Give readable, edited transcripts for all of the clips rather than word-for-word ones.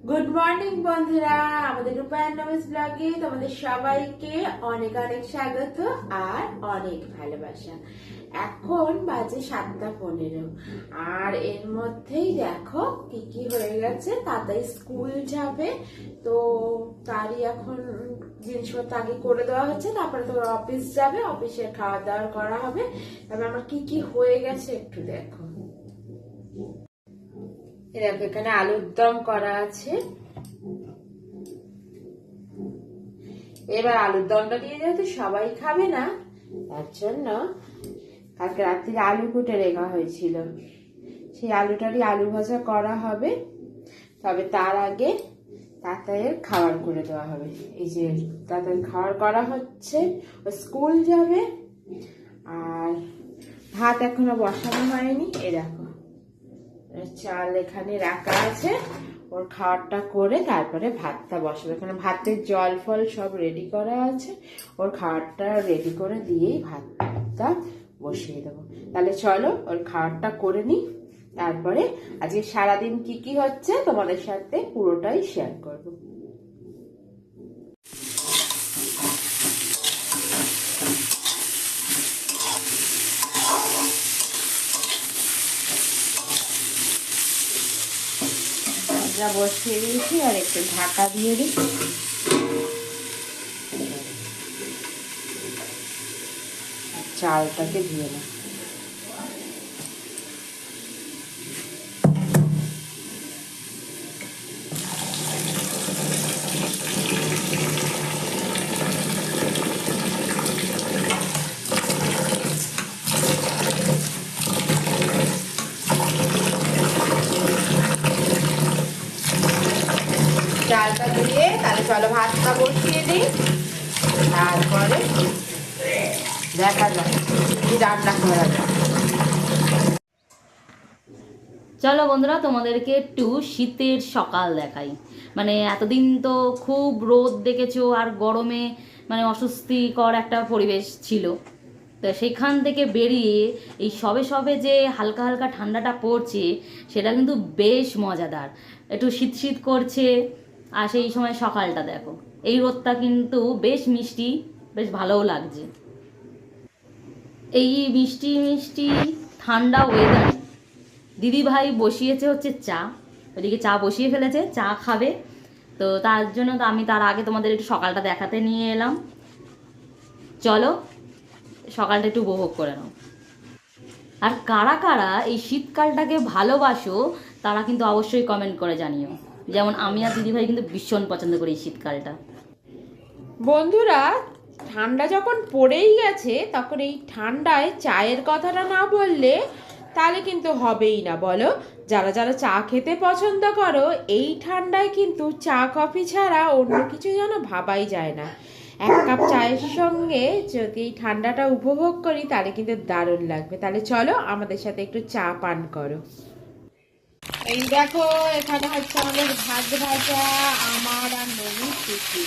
Good morning বন্ধুরা, আমাদের রূপায়ণ নমিস ব্লগে তোমাদের সবাইকে অনেক অনেক স্বাগত আর অনেক ভালোবাসা। এখন বাজে 7:15 আর এর মধ্যেই দেখো কি কি হয়ে গেছে। তাড়াতাড়ি স্কুল যাবে, তো তারই এখন জিনিসপত্র আগে করে দেওয়া হচ্ছে, তারপরে তো অফিস যাবে, অফিসে খাওয়া দাওয়া করা হবে। তারপরে আমার কি কি হয়ে গেছে একটু দেখো। দেখো এখানে আলুর দম করা আছে। এবার আলুর দমটা দিয়ে যেহেতু সবাই খাবে না, তার জন্য কালকে রাত্রে আলু কুটে রেখা হয়েছিল, সেই আলুটারই আলু ভাজা করা হবে। তবে তার আগে তাতায়ের খাবার করে দেওয়া হবে। এই যে তাতায়ের খাবার করা হচ্ছে, ও স্কুল যাবে। আর ভাত এখনো বসানো হয়নি। এই দেখো চাল এখানে রাখা আছে, ওর খাবারটা করে তারপরে ভাতটা বসাবো। এখানে ভাতের জল ফল সব রেডি করা আছে, ওর খাবারটা রেডি করে দিয়েই ভাতটা বসিয়ে দেবো। তাহলে চলো ওর খাবারটা করে নি, তারপরে আজকে সারাদিন কি কি হচ্ছে তোমাদের সাথে পুরোটাই শেয়ার করবো। বসিয়ে দিয়েছি আর একটু ঢাকা দিয়ে দিই। চালটাকে ধুয়ে না, চালটা ধুয়ে তাহলে চলো ভাতটা বসিয়ে দিই, তারপরে দেখা যায় কি রান্না করা যায়। চলো বন্ধুরা, তোমাদেরকে একটু শীতের সকাল দেখাই। মানে এতদিন তো খুব রোদ দেখেছো আর গরমে মানে অস্বস্তিকর একটা পরিবেশ ছিল, তো সেইখান থেকে বেরিয়ে এই সবে সবে যে হালকা হালকা ঠান্ডাটা পড়ছে সেটা কিন্তু বেশ মজাদার। একটু শীত শীত করছে আর সেই সময় সকালটা দেখো, এই রোদটা কিন্তু বেশ মিষ্টি, বেশ ভালোও লাগছে। এই মিষ্টি মিষ্টি ঠান্ডা ওয়েদার দিদি ভাই বসিয়েছে হচ্ছে চা, ওদিকে চা বসিয়ে ফেলেছে, চা খাবে। তো তার জন্য তো আমি তার আগে তোমাদের একটু সকালটা দেখাতে নিয়ে এলাম। চলো সকালটা একটু উপভোগ করে নাও। আর কারা কারা এই শীতকালটাকে ভালোবাসো তারা কিন্তু অবশ্যই কমেন্ট করে জানিও। যেমন আমি আর দিদি ভাই কিন্তু ভীষণ পছন্দ করি এই শীতকালটা। বন্ধুরা, ঠান্ডা যখন পড়েই গেছে তখন এই ঠান্ডায় চায়ের কথাটা না বললে তাহলে কিন্তু হবেই না, বলো। যারা যারা চা খেতে পছন্দ করো, এই ঠান্ডায় কিন্তু চা কফি ছাড়া অন্য কিছু যেন ভাবাই যায় না। এক কাপ চায়ের সঙ্গে যদি এই ঠান্ডাটা উপভোগ করি তাহলে কিন্তু দারুণ লাগবে। তাহলে চলো আমাদের সাথে একটু চা পান করো। এই দেখো এখানে হচ্ছে আমাদের ভাত ভাজা, আমার আর নমির খুশি।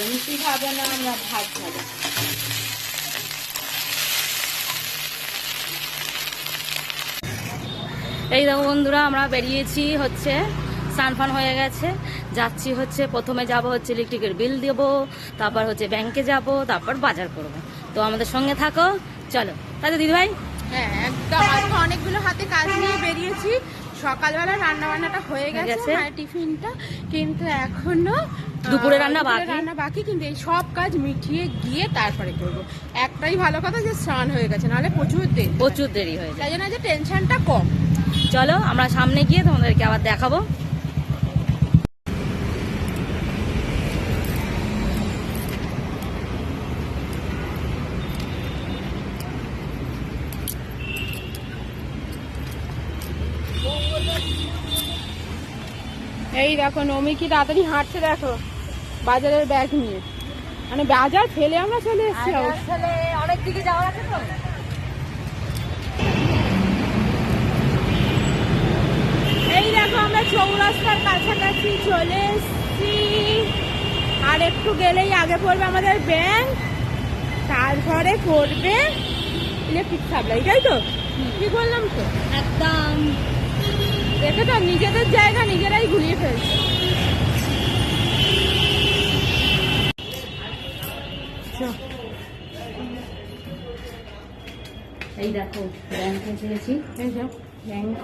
রুটি খাবে না, আমরা ভাত খাবো। এই দেখো বন্ধুরা, আমরা বেরিয়েছি হচ্ছে, স্নান হয়ে গেছে, যাচ্ছি হচ্ছে, প্রথমে যাব হচ্ছে ইলেকট্রিকের বিল দেবো, তারপর হচ্ছে ব্যাংকে যাব, তারপর বাজার করব। তো আমাদের সঙ্গে থাকো, চলো। তাহলে দিদিভাই, হ্যাঁ একদম, আজকে অনেকগুলো হাতে কাজ নিয়ে বেরিয়েছি। সকালবেলা রান্না বান্নাটা হয়ে গেছে, টিফিনটা, কিন্তু এখনো দুপুরে রান্না বাকি। কিন্তু এই সব কাজ মিটিয়ে গিয়ে তারপরে করবো। একটাই ভালো কথা যে স্নান হয়ে গেছে, নাহলে প্রচুর দেরি হয়ে যায়, তাই জন্য যে টেনশনটা কম। চলো আমরা সামনে গিয়ে তোমাদেরকে আবার দেখাবো। এই দেখো নমি কি তাড়াতাড়ি হাঁটছে, দেখো বাজারের ব্যাগ নিয়ে। মানে বাজার ফেলে আমরা চলে এসেছি, অনেক দিকে যাওয়ার আছে তো। এই দেখো আমরা চৌরাস্তার কাছাকাছি চলে এসেছি, আর একটু গেলেই আগে পড়বে আমাদের ব্যাংক। তারপরে করবে ইলেকট্রিক সাপ্লাই, তাই তো? কি বললাম তো, একদম। দেখে তো নিজেদের জায়গা নিজেরাই ঘুরিয়ে ফেলছে। এই দেখো ব্যাংক এসে গেছি। ব্যাংক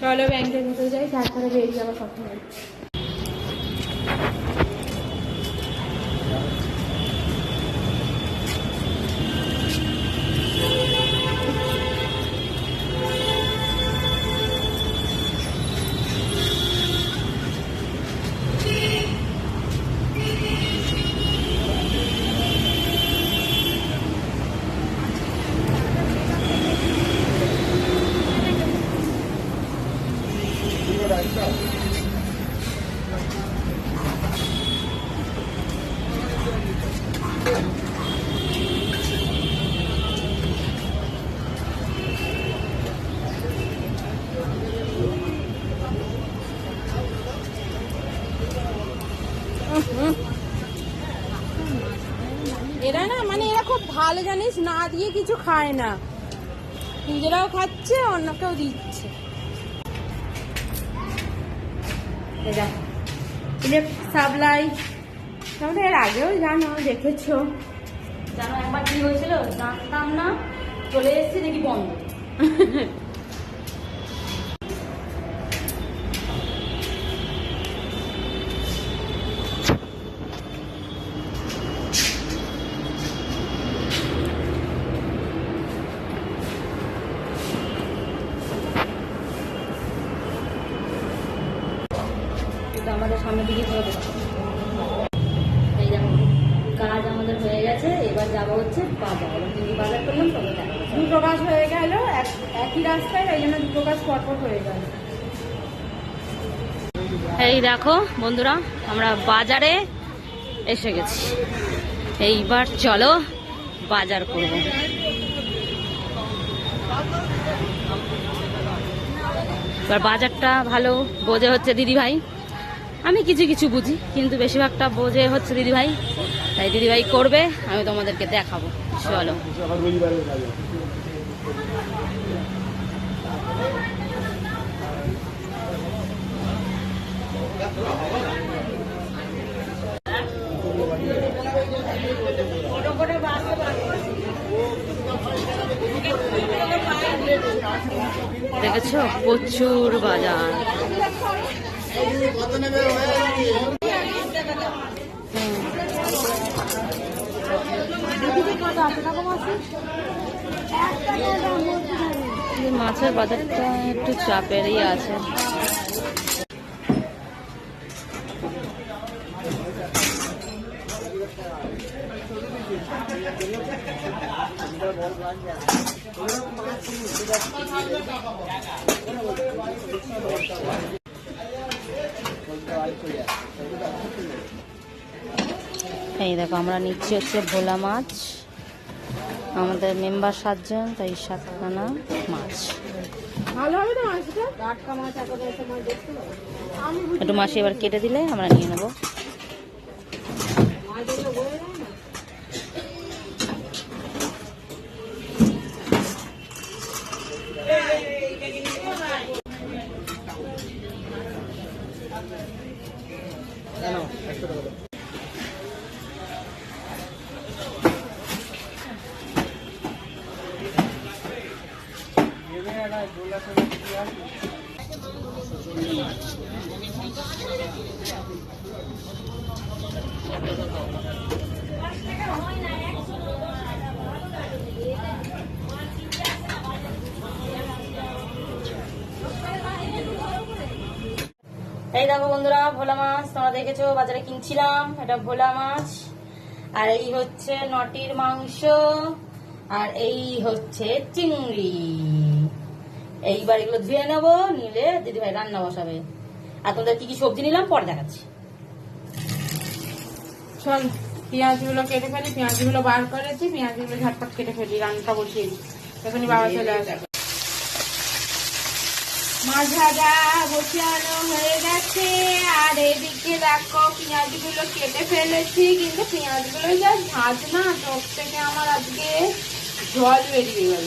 চলো ব্যাংকের ভিতরে যাই, তারপরে বেরিয়ে আবার কথা বলি। এরা না, মানে এরা খুব ভালো, জানিস, না দিয়ে কিছু খায় না, নিজেরাও খাচ্ছে অন্যকেও দিচ্ছে। ইলেকট্রিক সাপ্লাই তাহলে এর আগেও জানো, দেখেছো। জানো একবার কি হয়েছিল, জানতাম না, চলে এসেছি দেখি বন্ধ। আমাদের সামনের দিকে চলে যাচ্ছে। এই দেখো কাজ আমাদের হয়ে গেছে, এবার যাবো হচ্ছে বাজার। কি বাজার করলাম তবে দুটো কাজ হয়ে গেল একই রাস্তায়, তাই জন্য দুটো কাজ পরপর হয়ে গেল। এই দেখো বন্ধুরা, আমরা বাজারে এসে গেছি। এইবার চলো বাজার করব। এবার বাজারটা ভালো বোঝে হচ্ছে দিদিভাই, আমি কিছু কিছু বুঝি কিন্তু বেশিরভাগটা বোঝে হচ্ছে দিদিভাই, তাই দিদিভাই করবে, আমি তোমাদেরকে দেখাবো। চলো। দেখেছো প্রচুর বাজার। মাছের বাজারটা একটু চাপেরই আছে। এই দেখো আমরা নিচ্ছি হচ্ছে ভোলা মাছ, আমাদের মেম্বার 7 জন, তাই 7খানা মাছ। ভালো হবে তো মাছটা, টাটকা মাছ, একটু মাছ এবার কেটে দিলে আমরা নিয়ে নেবো। এই দেখো বন্ধুরা ভোলা মাছ, তোমরা দেখেছো বাজারে কিনছিলাম, এটা ভোলা মাছ। আর এই হচ্ছে নটির মাংস, আর এই হচ্ছে চিংড়ি। এইবার এগুলো ধুয়ে নেবো, নিলে দিদিভাই রান্না বসাবে। আর তোমাদের কি কি সবজি নিলাম পরে দেখাচ্ছি। চল পেঁয়াজগুলো কেটে ফেলি, পেঁয়াজগুলো বার করেছি, পেঁয়াজগুলো ঝটপট কেটে ফেলি, রান্নাটা বসিয়ে দিই, এখনই বাবা চলে আসবে। মাছ ভাজা বসানো হয়ে গেছে, আর এদিকে দেখো পেঁয়াজগুলো কেটে ফেলেছি, কিন্তু পেঁয়াজগুলো যা ঝাঁজ না, চোখ থেকে আমার আজকে জল বেরিয়ে গেল।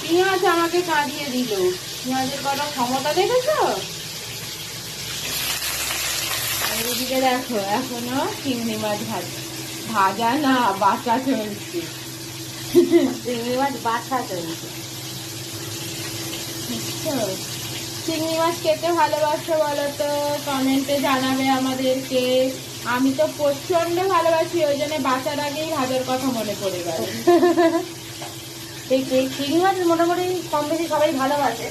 পেঁয়াজ আমাকে কাঁদিয়ে দিল, পেঁয়াজের কত ক্ষমতা দেখেছো? আর এদিকে দেখো এখনো চিংড়ি মাছ ভাজা না বাটা চলছে, চিংড়ি মাছ বাটা চলছে। চিংড়ি মাছ খেতে ভালোবাসো বলো তো, কমেন্টে জানাবে আমাদেরকে। আমি তো প্রচন্ড ভালোবাসি, ওই জন্য বাঁচার আগেই ভাজার কথা মনে পড়ে গেল। এই চিংড়ি মাছ মোটামুটি কম বেশি সবাই ভালোবাসে,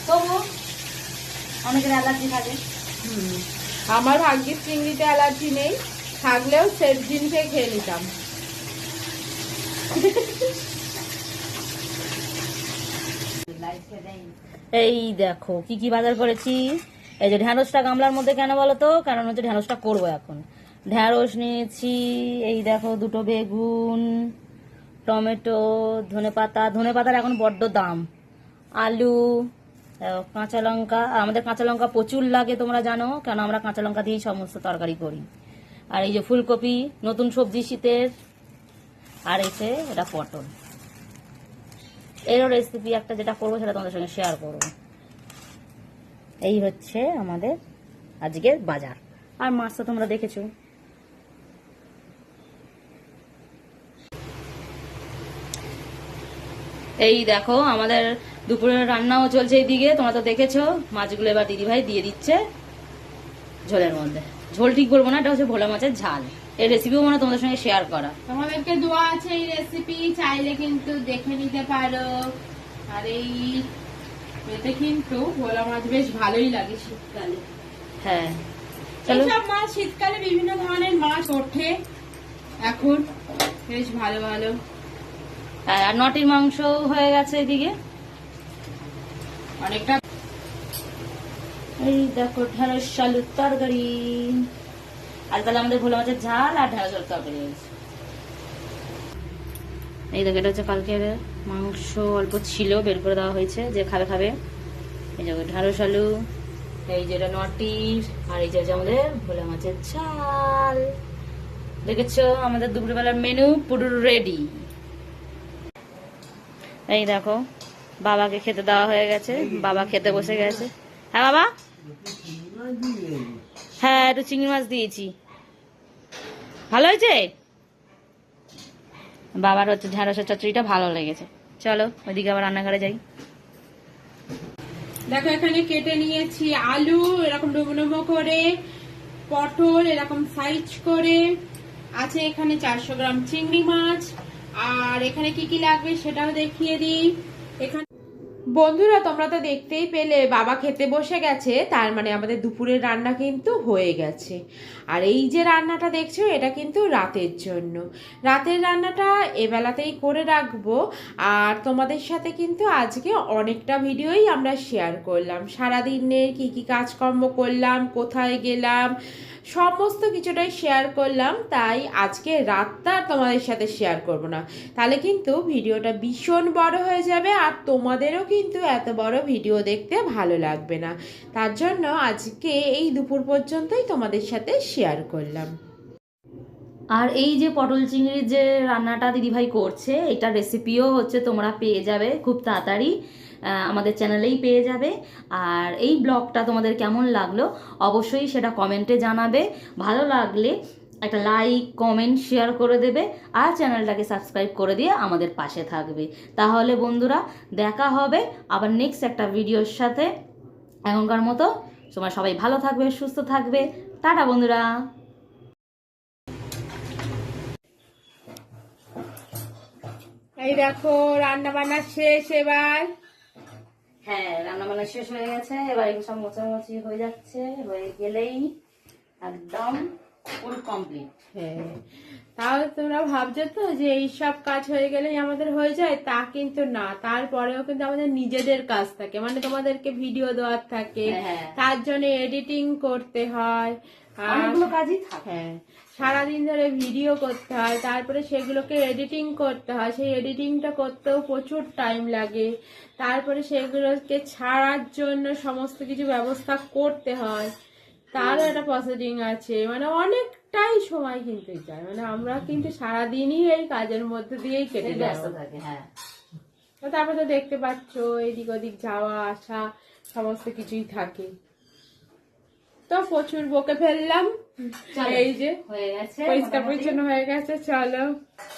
তবু অনেকের অ্যালার্জি থাকে। আমার ভাগ্যের চিংড়িতে অ্যালার্জি নেই, থাকলেও সেফ জিনিসে খেয়ে নিতাম। এই দেখো কি কি বাজার করেছি। এই যে ঢ্যাঁড়সটা গামলার মধ্যে কেন বলো তো, কারণ হচ্ছে ঢ্যাঁড়সটা করবো এখন। ঢ্যাঁড়স নিয়েছি, এই দেখো দুটো বেগুন, টমেটো, ধনেপাতার এখন বড্ড দাম, আলু, কাঁচা লঙ্কা। আমাদের কাঁচা লঙ্কা প্রচুর লাগে, তোমরা জানো, কেন আমরা কাঁচা লঙ্কা দিয়েই সমস্ত তরকারি করি। আর এই যে ফুলকপি, নতুন সবজি শীতের। আর এই যে এটা পটল। এরও রেসিপি একটা যেটা করবো সেটা তোমাদের সঙ্গে শেয়ার করবো। এই হচ্ছে আমাদের আজকের বাজার। আর মাছ তো তোমরা দেখেছো। এই দেখো আমাদের দুপুরের রান্নাও চলছে এইদিকে, তোমরা তো দেখেছো। মাছগুলো এবার দিদিভাই দিয়ে দিচ্ছে ঝোলের মধ্যে। ঝোল ঠিক বলবো না, এটা হচ্ছে ভোলা মাছের ঝাল। এই রেসিপিও মানে তোমাদের সঙ্গে শেয়ার করা। তোমাদেরকে দোয়া আছে এই রেসিপি, চাইলে কিন্তু দেখে নিতে পারো। আর এই এতে কিন্তু ভোলা মাছ বেশ ভালোই লাগে শীতকালে। হ্যাঁ, চলো। এইসব মাছ শীতকালে বিভিন্ন ধরনের মাছ ওঠে এখন, বেশ ভালো ভালো। আর নটির মাংস হয়ে গেছে এদিকে অনেকটা। এই দেখো ঢেঁড়স আলুর তরকারি। আর তাহলে আমাদের ভোলা মাছের ঝাল আর ঢেঁড়স আলুর তরকারি হয়েছে। এই দেখো এটা হচ্ছে কালকের মাংস, অল্প ছিল, বের করে দেওয়া হয়েছে, যে খাবে খাবে। এই দেখো ঢেঁড়স আলু, এই যেটা নটির, আর এই যে আমাদের ভোলা মাছের ঝাল। দেখেছো আমাদের দুপুরবেলার মেনু পুরো রেডি। এই দেখো বাবাকে খেতে দেওয়া হয়ে গেছে, বাবা খেতে বসে গেছে। হ্যাঁ বাবা, হ্যাঁ একটু চিংড়ি মাছ দিয়েছি, ভালো হয়েছে। বাবার হচ্ছে ঢেঁড়সের চচ্চড়িটা ভালো লেগেছে। চলো ওইদিকে আবার রান্নাঘরে যাই। দেখো এখানে কেটে নিয়েছি আলু এরকম ডুবো ডুবো করে, পটল এরকম সাইজ করে, আছে এখানে 400 গ্রাম চিংড়ি মাছ। আর এখানে কি কি লাগবে সেটাও দেখিয়ে দিই। এখানে বন্ধুরা তোমরা তো দেখতেই পেলে বাবা খেতে বসে গেছে, তার মানে আমাদের দুপুরের রান্না কিন্তু হয়ে গেছে। আর এই যে রান্নাটা দেখছো এটা কিন্তু রাতের জন্য, রাতের রান্নাটা এবেলাতেই করে রাখবো। আর তোমাদের সাথে কিন্তু আজকে অনেকটা ভিডিওই আমরা শেয়ার করলাম, সারাদিনের কি কি কাজকর্ম করলাম, কোথায় গেলাম, সমস্ত কিছুটাই শেয়ার করলাম। তাই আজকে রাতটা তোমাদের সাথে শেয়ার করব না, তাহলে কিন্তু ভিডিওটা ভীষণ বড় হয়ে যাবে, আর তোমাদেরও কিন্তু এত বড় ভিডিও দেখতে ভালো লাগবে না। তার জন্য আজকে এই দুপুর পর্যন্তই তোমাদের সাথে শেয়ার করলাম। আর এই যে পটল চিংড়ির যে রান্নাটা দিদিভাই করছে, এটার রেসিপিও হচ্ছে তোমরা পেয়ে যাবে খুব তাড়াতাড়ি, আমাদের চ্যানেলেই পেয়ে যাবে। আর এই ব্লগটা তোমাদের কেমন লাগলো অবশ্যই সেটা কমেন্টে জানাবে। ভালো লাগলে একটা লাইক কমেন্ট শেয়ার করে দেবে, আর চ্যানেলটাকে সাবস্ক্রাইব করে দিয়ে আমাদের পাশে থাকবে। তাহলে বন্ধুরা দেখা হবে আবার নেক্সট একটা ভিডিওর সাথে। এখনকার মতো তোমরা সবাই ভালো থাকবে, সুস্থ থাকবে। টাটা বন্ধুরা। এই দেখো রান্না বান্না শেষ এবার। হ্যাঁ রান্না বান্না শেষ হয়ে গেছে, এবার এগুলো সব মোছামুছি হয়ে যাচ্ছে, হয়ে গেলেই একদম ফুল কমপ্লিট। হ্যাঁ, তাহলে তোমরা ভাবছো তো যে এই সব কাজ হয়ে গেলেই আমাদের হয়ে যায়, তা কিন্তু না। তারপরেও কিন্তু আমাদের নিজেদের কাজ থাকে, মানে তোমাদেরকে ভিডিও দেওয়ার থাকে, হ্যাঁ। তার জন্য এডিটিং করতে হয়, অনেকগুলো কাজই থাকে। হ্যাঁ সারাদিন ধরে ভিডিও করতে হয়, তারপরে সেগুলোকে এডিটিং করতে হয়, সেই এডিটিংটা করতেও প্রচুর টাইম লাগে, তারপরে সেগুলোকে ছাড়ার জন্য সমস্ত কিছু ব্যবস্থা করতে হয়, তারও একটা প্রসেসিং আছে, মানে অনেকটাই সময় কিন্তু যায়, মানে আমরা কিন্তু সারাদিনই এই কাজের মধ্যে দিয়েই কেটে ব্যস্ত যাবো। থাকে। হ্যাঁ, তারপরে তো দেখতে পাচ্ছ এদিক ওদিক যাওয়া আসা সমস্ত কিছুই থাকে। তো প্রচুর বকে ফেললাম, চলো, এই যে হয়ে গেছে পরিষ্কার মোটামুটি। পরিচ্ছন্ন হয়ে গেছে, চলো